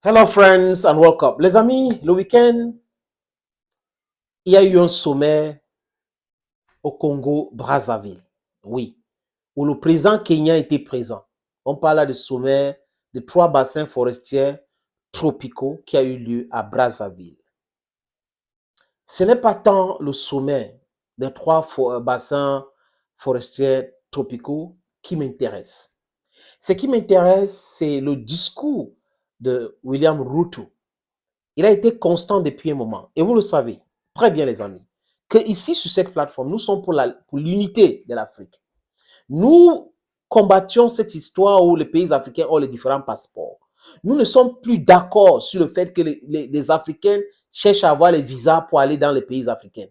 Hello friends and welcome. Les amis, le week-end, il y a eu un sommet au Congo-Brazzaville. Oui, où le président kenyan était présent. On parle là de sommet de 3 bassins forestiers tropicaux qui a eu lieu à Brazzaville. Ce n'est pas tant le sommet des 3 bassins forestiers tropicaux qui m'intéresse. Ce qui m'intéresse, c'est le discours de William Ruto. Il a été constant depuis un moment. Et vous le savez très bien, les amis, que ici, sur cette plateforme, nous sommes pour l'unité de l'Afrique. Nous combattions cette histoire où les pays africains ont les différents passeports. Nous ne sommes plus d'accord sur le fait que les Africains cherchent à avoir les visas pour aller dans les pays africains.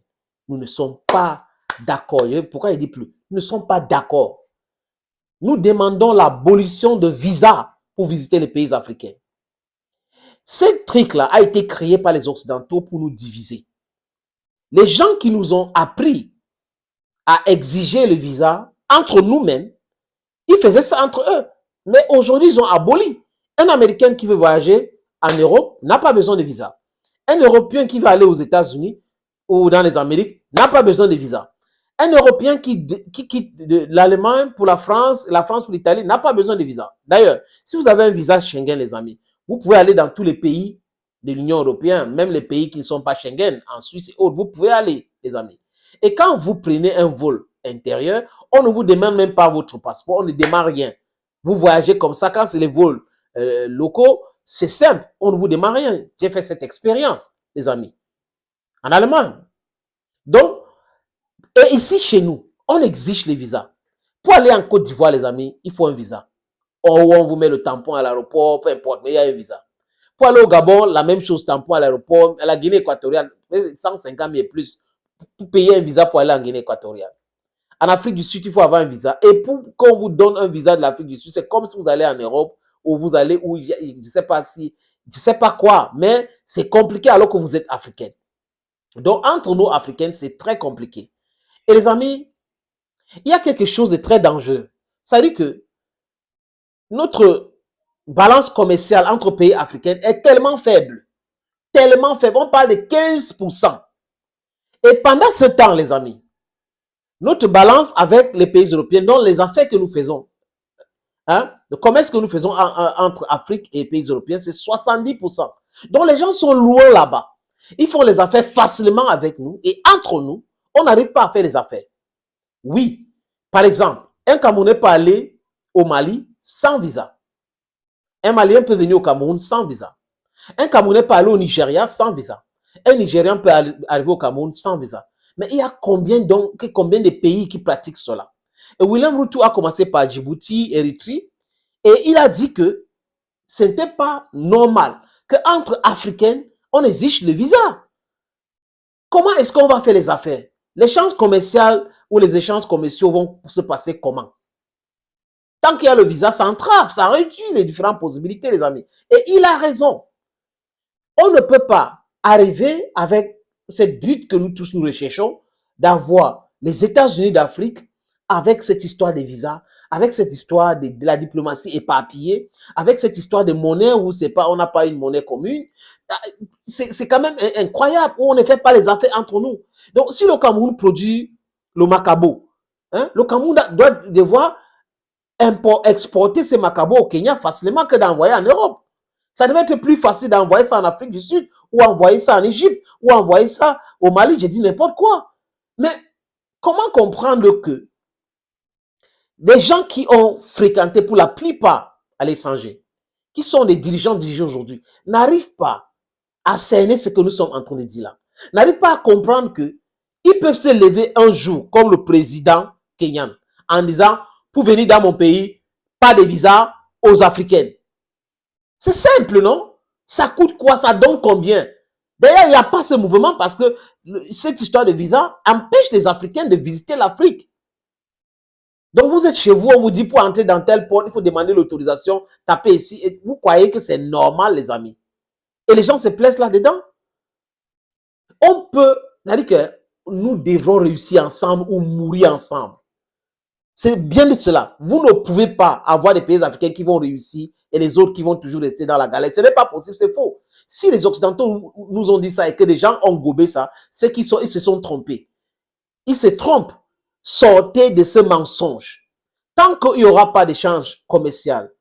Nous ne sommes pas d'accord. Pourquoi il dit plus? Nous ne sommes pas d'accord. Nous demandons l'abolition de visas pour visiter les pays africains. Ce truc-là a été créé par les Occidentaux pour nous diviser. Les gens qui nous ont appris à exiger le visa entre nous-mêmes, ils faisaient ça entre eux. Mais aujourd'hui, ils ont aboli. Un Américain qui veut voyager en Europe n'a pas besoin de visa. Un Européen qui veut aller aux États-Unis ou dans les Amériques n'a pas besoin de visa. Un Européen qui quitte l'Allemagne pour la France pour l'Italie n'a pas besoin de visa. D'ailleurs, si vous avez un visa Schengen, les amis, vous pouvez aller dans tous les pays de l'Union européenne, même les pays qui ne sont pas Schengen, en Suisse et autres, vous pouvez aller, les amis. Et quand vous prenez un vol intérieur, on ne vous demande même pas votre passeport, on ne demande rien. Vous voyagez comme ça, quand c'est les vols locaux, c'est simple, on ne vous demande rien. J'ai fait cette expérience, les amis, en Allemagne. Donc, et ici, chez nous, on exige les visas. Pour aller en Côte d'Ivoire, les amis, il faut un visa. Ou on vous met le tampon à l'aéroport, peu importe, mais il y a un visa. Pour aller au Gabon, la même chose, tampon à l'aéroport. À la Guinée équatoriale, 150 000 et plus pour payer un visa pour aller en Guinée équatoriale. En Afrique du Sud, il faut avoir un visa. Et pour qu'on vous donne un visa de l'Afrique du Sud, c'est comme si vous allez en Europe ou vous allez où, je ne sais pas quoi, mais c'est compliqué alors que vous êtes africain. Donc, entre nous, Africains, c'est très compliqué. Et les amis, il y a quelque chose de très dangereux. Ça veut dire que notre balance commerciale entre pays africains est tellement faible. Tellement faible. On parle de 15%. Et pendant ce temps, les amis, notre balance avec les pays européens, dans les affaires que nous faisons, le commerce que nous faisons entre Afrique et les pays européens, c'est 70%. Donc les gens sont loin là-bas. Ils font les affaires facilement avec nous et entre nous, on n'arrive pas à faire les affaires. Oui, par exemple, un Camerounais peut aller au Mali sans visa. Un Malien peut venir au Cameroun sans visa. Un Camerounais peut aller au Nigeria sans visa. Un Nigérian peut arriver au Cameroun sans visa. Mais il y a combien de pays qui pratiquent cela? Et William Ruto a commencé par Djibouti, Érythrée, et il a dit que ce n'était pas normal qu'entre Africains, on exige le visa. Comment est-ce qu'on va faire les affaires? L'échange commercial ou les échanges commerciaux vont se passer comment? Tant qu'il y a le visa, ça entrave, ça réduit les différentes possibilités, les amis. Et il a raison. On ne peut pas arriver avec cette but que nous tous nous recherchons, d'avoir les États-Unis d'Afrique avec cette histoire des visas, avec cette histoire de la diplomatie éparpillée, avec cette histoire de monnaie où on n'a pas une monnaie commune. C'est quand même incroyable où on ne fait pas les affaires entre nous. Donc, si le Cameroun produit le macabo, le Cameroun doit devoir exporter ces macabos au Kenya facilement que d'envoyer en Europe. Ça devait être plus facile d'envoyer ça en Afrique du Sud, ou envoyer ça en Égypte, ou envoyer ça au Mali, j'ai dit n'importe quoi. Mais comment comprendre que des gens qui ont fréquenté pour la plupart à l'étranger, qui sont des dirigeants dirigés aujourd'hui, n'arrivent pas à cerner ce que nous sommes en train de dire là. N'arrivent pas à comprendre que ils peuvent se lever un jour, comme le président kenyan, en disant, pour venir dans mon pays, pas de visa aux Africains. C'est simple, non? Ça coûte quoi? Ça donne combien? D'ailleurs, il n'y a pas ce mouvement parce que cette histoire de visa empêche les Africains de visiter l'Afrique. Donc, vous êtes chez vous, on vous dit pour entrer dans tel port, il faut demander l'autorisation, taper ici. Et vous croyez que c'est normal, les amis? Et les gens se plaisent là-dedans? On peut, c'est-à-dire que nous devrons réussir ensemble ou mourir ensemble. C'est bien de cela. Vous ne pouvez pas avoir des pays africains qui vont réussir et les autres qui vont toujours rester dans la galère. Ce n'est pas possible, c'est faux. Si les Occidentaux nous ont dit ça et que des gens ont gobé ça, c'est qu'ils se sont trompés. Ils se trompent. Sortez de ce mensonge. Tant qu'il n'y aura pas d'échange commercial,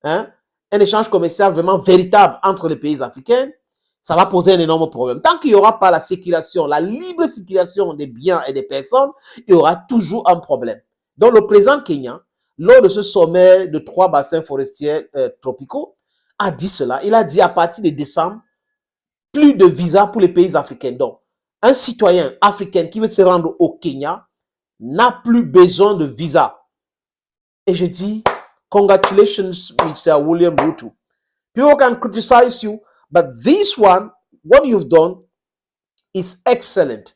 hein, un échange commercial vraiment véritable entre les pays africains, ça va poser un énorme problème. Tant qu'il n'y aura pas la circulation, la libre circulation des biens et des personnes, il y aura toujours un problème. Donc, le président kenyan, lors de ce sommet de 3 bassins forestiers tropicaux, a dit cela. Il a dit à partir de décembre, plus de visas pour les pays africains. Donc, un citoyen africain qui veut se rendre au Kenya n'a plus besoin de visa. Et je dis, congratulations, Mr. William Ruto. People can criticize you, but this one, what you've done is excellent.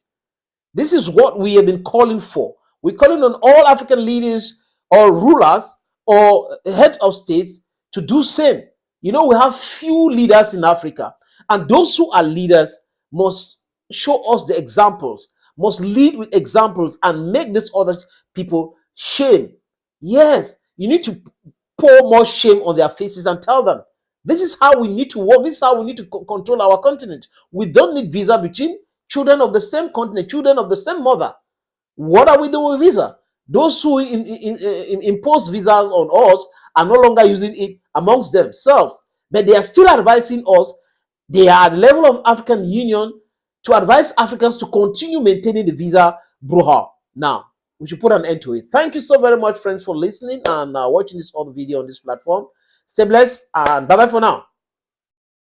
This is what we have been calling for. We're calling on all African leaders or rulers or heads of states to do same. You know, we have few leaders in Africa, and those who are leaders must show us the examples, must lead with examples and make these other people shame. Yes, you need to pour more shame on their faces and tell them, this is how we need to work. This is how we need to control our continent. We don't need visa between children of the same continent, children of the same mother. What are we doing with visa? Those who impose visas on us are no longer using it amongst themselves, but they are still advising us. They are at the level of African Union to advise Africans to continue maintaining the visa brouhaha. Now, we should put an end to it. Thank you so very much, friends, for listening and watching this other video on this platform. Stay blessed and bye-bye for now.